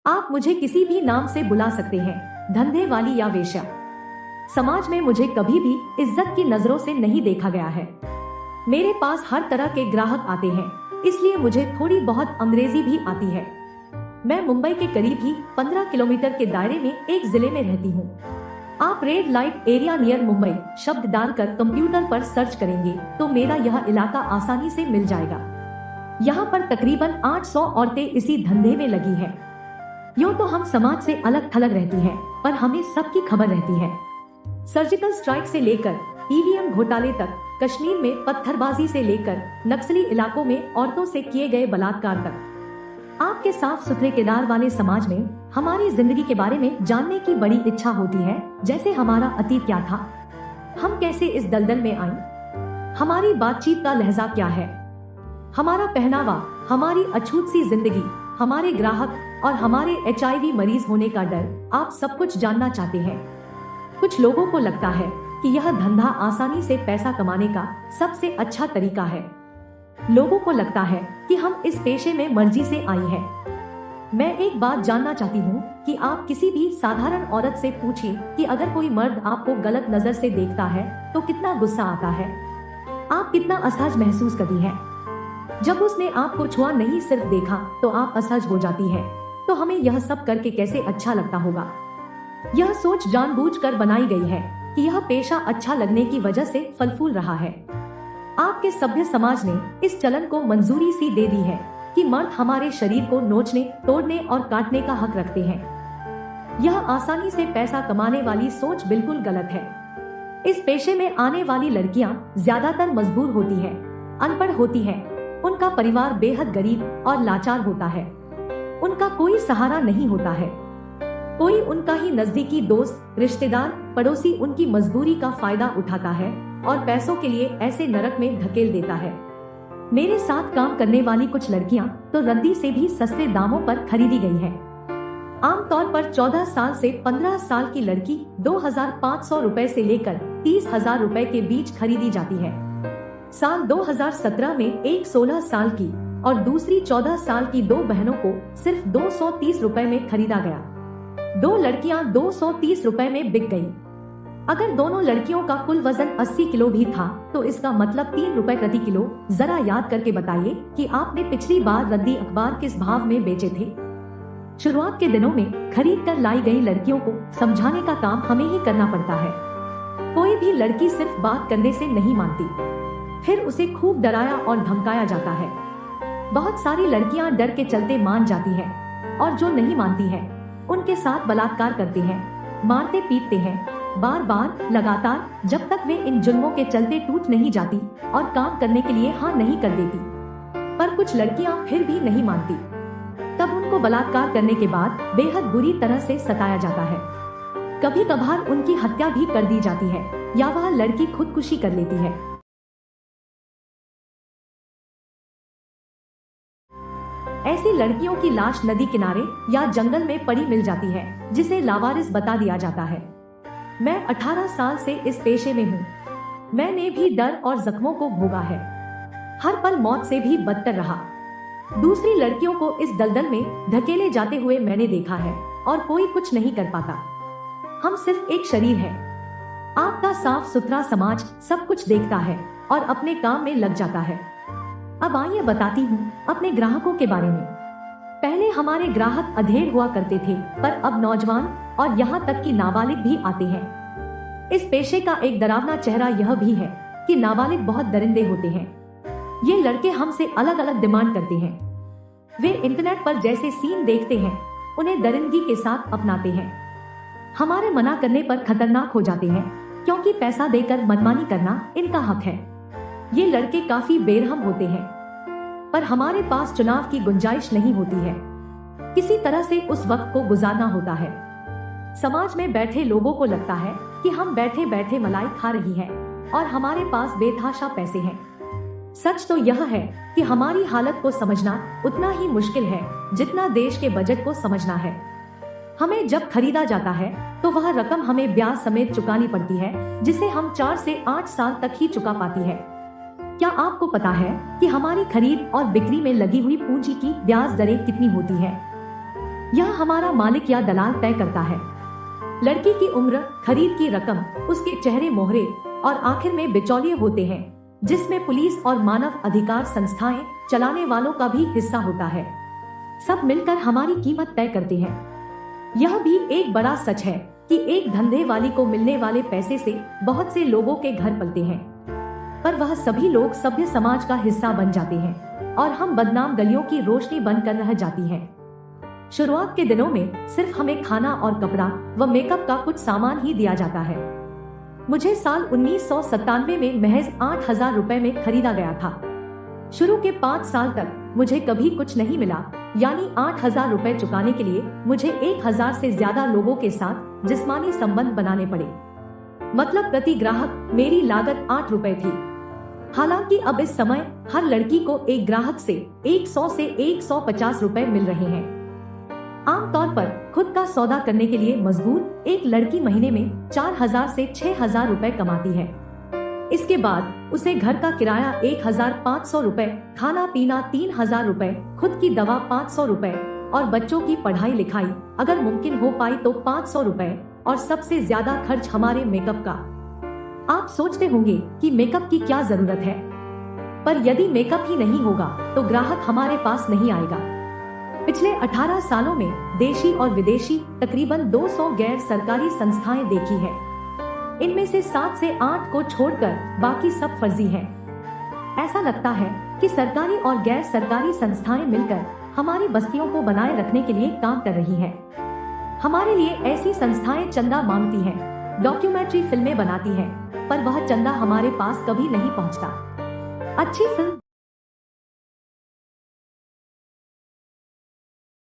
आप मुझे किसी भी नाम से बुला सकते हैं, धंधे वाली या वेश्या। समाज में मुझे कभी भी इज्जत की नजरों से नहीं देखा गया है। मेरे पास हर तरह के ग्राहक आते हैं, इसलिए मुझे थोड़ी बहुत अंग्रेजी भी आती है। मैं मुंबई के करीब ही 15 किलोमीटर के दायरे में एक जिले में रहती हूँ। आप red light area near Mumbai शब्द डालकर कंप्यूटर पर सर्च करेंगे तो मेरा यह इलाका आसानी से मिल जाएगा। यहाँ पर तकरीबन 800 औरतें इसी धंधे में लगी हैं। यूँ तो हम समाज से अलग थलग रहती हैं, पर हमें सबकी खबर रहती है। सर्जिकल स्ट्राइक से लेकर ईवीएम घोटाले तक, कश्मीर में पत्थरबाजी से लेकर नक्सली इलाकों में औरतों से किए गए बलात्कार तक। आपके साफ सुथरे किरदार वाले समाज में हमारी जिंदगी के बारे में जानने की बड़ी इच्छा होती है, जैसे हमारा अतीत क्या था, हम कैसे इस दलदल में आए, हमारी बातचीत का लहजा क्या है, हमारा पहनावा, हमारी अछूत सी जिंदगी, हमारे ग्राहक और हमारे HIV मरीज होने का डर। आप सब कुछ जानना चाहते हैं। कुछ लोगों को लगता है कि यह धंधा आसानी से पैसा कमाने का सबसे अच्छा तरीका है। लोगों को लगता है कि हम इस पेशे में मर्जी से आई है। मैं एक बात जानना चाहती हूँ कि आप किसी भी साधारण औरत से पूछिए कि अगर कोई मर्द आपको गलत नजर से देखता है तो कितना गुस्सा आता है, आप कितना असहज महसूस करती हैं। जब उसने आपको छुआ नहीं सिर्फ देखा तो आप असहज हो जाती है, तो हमें यह सब करके कैसे अच्छा लगता होगा। यह सोच जानबूझकर बनाई गई है कि यह पेशा अच्छा लगने की वजह से फल फूल रहा है। आपके सभ्य समाज ने इस चलन को मंजूरी सी दे दी है कि मर्द हमारे शरीर को नोचने, तोड़ने और काटने का हक रखते हैं। यह आसानी से पैसा कमाने वाली सोच बिल्कुल गलत है। इस पेशे में आने वाली लड़कियां ज्यादातर मजबूर होती हैं, अनपढ़ होती हैं, उनका परिवार बेहद गरीब और लाचार होता है, उनका कोई सहारा नहीं होता है। कोई उनका ही नजदीकी दोस्त, रिश्तेदार, पड़ोसी उनकी मजबूरी का फायदा उठाता है और पैसों के लिए ऐसे नरक में धकेल देता है। मेरे साथ काम करने वाली कुछ लड़कियां तो रद्दी से भी सस्ते दामों पर खरीदी गई हैं। आमतौर पर 14 साल से 15 साल की लड़की 2500 रुपए से लेकर 30,000 रुपए के बीच खरीदी जाती है। साल 2017 में एक 16 साल की और दूसरी 14 साल की दो बहनों को सिर्फ 230 रुपए में खरीदा गया। दो लड़कियां 230 रुपए में बिक गईं। अगर दोनों लड़कियों का कुल वजन 80 किलो भी था तो इसका मतलब 3 रुपए प्रति किलो। जरा याद करके बताइए कि आपने पिछली बार रद्दी अखबार किस भाव में बेचे थे। शुरुआत के दिनों में खरीद कर लाई गई लड़कियों को समझाने का काम हमें ही करना पड़ता है। कोई भी लड़की सिर्फ बात करने से नहीं मानती, फिर उसे खूब डराया और धमकाया जाता है। बहुत सारी लड़कियां डर के चलते मान जाती हैं और जो नहीं मानती हैं उनके साथ बलात्कार करते हैं, मारते पीटते हैं, बार बार लगातार, जब तक वे इन जुल्मों के चलते टूट नहीं जाती और काम करने के लिए हाँ नहीं कर देती। पर कुछ लड़कियां फिर भी नहीं मानती, तब उनको बलात्कार करने के बाद बेहद बुरी तरह से सताया जाता है। कभी कभार उनकी हत्या भी कर दी जाती है या वह लड़की खुदकुशी कर लेती है। ऐसी लड़कियों की लाश नदी किनारे या जंगल में पड़ी मिल जाती है, जिसे लावारिस बता दिया जाता है। मैं 18 साल से इस पेशे में हूँ। मैंने भी डर और जख्मों को भोगा है, हर पल मौत से भी बदतर रहा। दूसरी लड़कियों को इस दलदल में धकेले जाते हुए मैंने देखा है और कोई कुछ नहीं कर पाता। हम सिर्फ एक शरीर है। आपका साफ सुथरा समाज सब कुछ देखता है और अपने काम में लग जाता है। अब आइए बताती हूँ अपने ग्राहकों के बारे में। पहले हमारे ग्राहक अधेड़ हुआ करते थे, पर अब नौजवान और यहाँ तक कि नाबालिग भी आते हैं। इस पेशे का एक डरावना चेहरा यह भी है कि नाबालिग बहुत दरिंदे होते हैं। ये लड़के हमसे अलग अलग डिमांड करते हैं। वे इंटरनेट पर जैसे सीन देखते हैं उन्हें दरिंदगी के साथ अपनाते हैं। हमारे मना करने पर खतरनाक हो जाते हैं, क्योंकि पैसा देकर मनमानी करना इनका हक है। ये लड़के काफी बेरहम होते हैं, पर हमारे पास चुनाव की गुंजाइश नहीं होती है। किसी तरह से उस वक्त को गुजारना होता है। समाज में बैठे लोगों को लगता है कि हम बैठे बैठे मलाई खा रही हैं और हमारे पास बेतहाशा पैसे हैं। सच तो यह है कि हमारी हालत को समझना उतना ही मुश्किल है जितना देश के बजट को समझना है। हमें जब खरीदा जाता है तो वह रकम हमें ब्याज समेत चुकानी पड़ती है, जिसे हम 4 से 8 साल तक ही चुका पाती है। क्या आपको पता है कि हमारी खरीद और बिक्री में लगी हुई पूंजी की ब्याज दरें कितनी होती हैं? यह हमारा मालिक या दलाल तय करता है। लड़की की उम्र, खरीद की रकम, उसके चेहरे मोहरे और आखिर में बिचौलिए होते हैं, जिसमें पुलिस और मानव अधिकार संस्थाएं चलाने वालों का भी हिस्सा होता है। सब मिलकर हमारी कीमत तय करते हैं। यह भी एक बड़ा सच है कि एक धंधे वाली को मिलने वाले पैसे से बहुत से लोगों के घर पलते हैं, पर वह सभी लोग सभ्य समाज का हिस्सा बन जाते हैं और हम बदनाम गलियों की रोशनी बनकर रह जाती हैं। शुरुआत के दिनों में सिर्फ हमें खाना और कपड़ा व मेकअप का कुछ सामान ही दिया जाता है। मुझे साल 1997 में महज 8,000 रुपए में खरीदा गया था। शुरू के 5 साल तक मुझे कभी कुछ नहीं मिला, यानी 8,000 रुपए चुकाने के लिए मुझे 1,000 से ज्यादा लोगों के साथ जिस्मानी संबंध बनाने पड़े। मतलब प्रति ग्राहक मेरी लागत 8 रुपए थी। हालांकि अब इस समय हर लड़की को एक ग्राहक से 100 से 150 रुपए मिल रहे हैं। आमतौर पर खुद का सौदा करने के लिए मजबूर एक लड़की महीने में 4,000 से 6,000 रुपए कमाती है। इसके बाद उसे घर का किराया 1,500 रुपए, खाना पीना 3,000 रुपए, खुद की दवा 500 रुपए और बच्चों की पढ़ाई लिखाई अगर मुमकिन हो पाई तो 500 रुपए और सबसे ज्यादा खर्च हमारे मेकअप का। आप सोचते होंगे कि मेकअप की क्या जरूरत है, पर यदि मेकअप ही नहीं होगा तो ग्राहक हमारे पास नहीं आएगा। पिछले 18 सालों में देशी और विदेशी तकरीबन 200 गैर सरकारी संस्थाएं देखी है। इनमें से 7 से 8 को छोड़कर बाकी सब फर्जी हैं। ऐसा लगता है कि सरकारी और गैर सरकारी संस्थाएं मिलकर हमारी बस्तियों को बनाए रखने के लिए काम कर रही हैं। हमारे लिए ऐसी संस्थाएं चंदा मांगती हैं, डॉक्यूमेंट्री फिल्में बनाती हैं, पर वह चंदा हमारे पास कभी नहीं पहुंचता। अच्छी फिल्म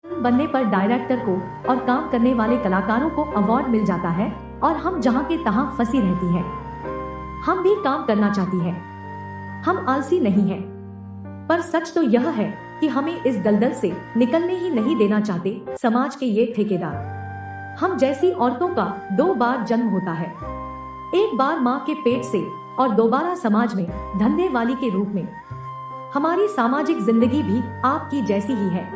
बनने पर डायरेक्टर को और काम करने वाले कलाकारों को अवार्ड मिल जाता है और हम जहां के तहां फंसी रहती हैं। हम भी काम करना चाहती हैं। हम आलसी नहीं हैं, पर सच तो यह है कि हमें इस दलदल से निकलने ही नहीं देना चाहते समाज के ये ठेकेदार। हम जैसी औरतों का 2 बार जन्म होता है, एक बार माँ के पेट से और दोबारा समाज में धंधे वाली के रूप में। हमारी सामाजिक जिंदगी भी आपकी जैसी ही है।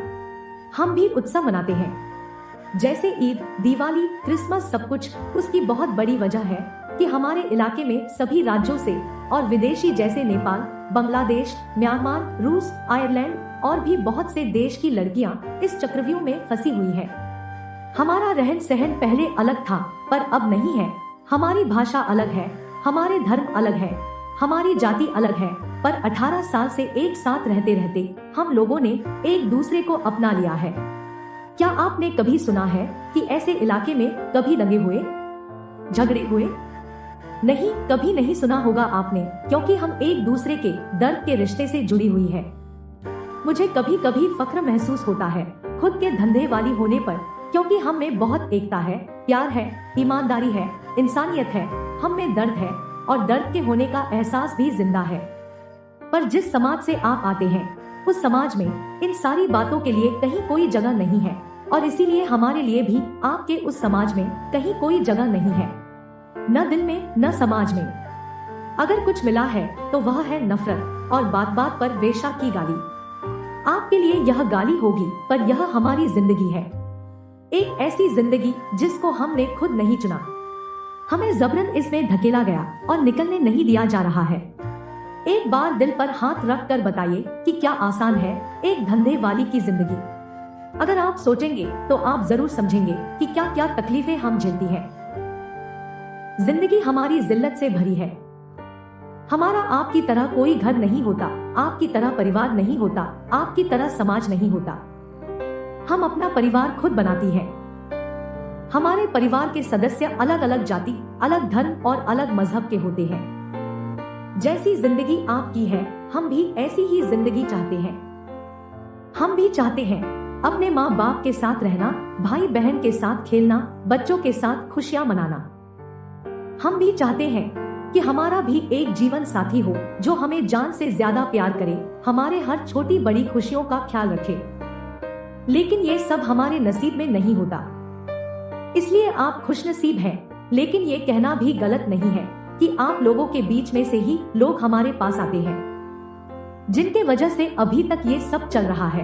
हम भी उत्सव मनाते हैं, जैसे ईद, दिवाली, क्रिसमस, सब कुछ। उसकी बहुत बड़ी वजह है कि हमारे इलाके में सभी राज्यों से और विदेशी जैसे नेपाल, बांग्लादेश, म्यांमार, रूस, आयरलैंड और भी बहुत से देश की लड़कियां इस चक्रव्यूह में फंसी हुई हैं। हमारा रहन सहन पहले अलग था, पर अब नहीं है। हमारी भाषा अलग है, हमारे धर्म अलग है, हमारी जाति अलग है, पर 18 साल से एक साथ रहते रहते हम लोगों ने एक दूसरे को अपना लिया है। क्या आपने कभी सुना है कि ऐसे इलाके में कभी दंगे हुए, झगड़े हुए? नहीं, कभी नहीं सुना होगा आपने, क्योंकि हम एक दूसरे के दर्द के रिश्ते से जुड़ी हुई है। मुझे कभी कभी फख्र महसूस होता है खुद के धंधे वाली होने पर, क्योंकि हम में बहुत एकता है, प्यार है, ईमानदारी है, इंसानियत है, हम में दर्द है और दर्द के होने का एहसास भी जिंदा है। पर जिस समाज से आप आते हैं उस समाज में इन सारी बातों के लिए कहीं कोई जगह नहीं है, और इसीलिए हमारे लिए भी आपके उस समाज में कहीं कोई जगह नहीं है, न दिल में न समाज में। अगर कुछ मिला है तो वह है नफरत और बात बात पर वेश्या की गाली। आपके लिए यह गाली होगी, पर यह हमारी जिंदगी है, एक ऐसी जिंदगी जिसको हमने खुद नहीं चुना। हमें जबरन इसमें धकेला गया और निकलने नहीं दिया जा रहा है। एक बार दिल पर हाथ रख कर बताइए कि क्या आसान है एक धंधे वाली की जिंदगी। अगर आप सोचेंगे तो आप जरूर समझेंगे कि क्या क्या तकलीफें हम झेलती हैं। जिंदगी हमारी जिल्लत से भरी है। हमारा आपकी तरह कोई घर नहीं होता, आपकी तरह परिवार नहीं होता, आपकी तरह समाज नहीं होता। हम अपना परिवार खुद बनाती हैं। हमारे परिवार के सदस्य अलग अलग जाति, अलग धर्म और अलग मजहब के होते हैं। जैसी जिंदगी आपकी है, हम भी ऐसी ही जिंदगी चाहते हैं। हम भी चाहते हैं अपने माँ बाप के साथ रहना, भाई बहन के साथ खेलना, बच्चों के साथ खुशियाँ मनाना। हम भी चाहते हैं कि हमारा भी एक जीवन साथी हो जो हमें जान से ज्यादा प्यार करे, हमारे हर छोटी बड़ी खुशियों का ख्याल रखे। लेकिन ये सब हमारे नसीब में नहीं होता, इसलिए आप खुशनसीब हैं। लेकिन ये कहना भी गलत नहीं है कि आप लोगों के बीच में से ही लोग हमारे पास आते हैं, जिनके वजह से अभी तक ये सब चल रहा है।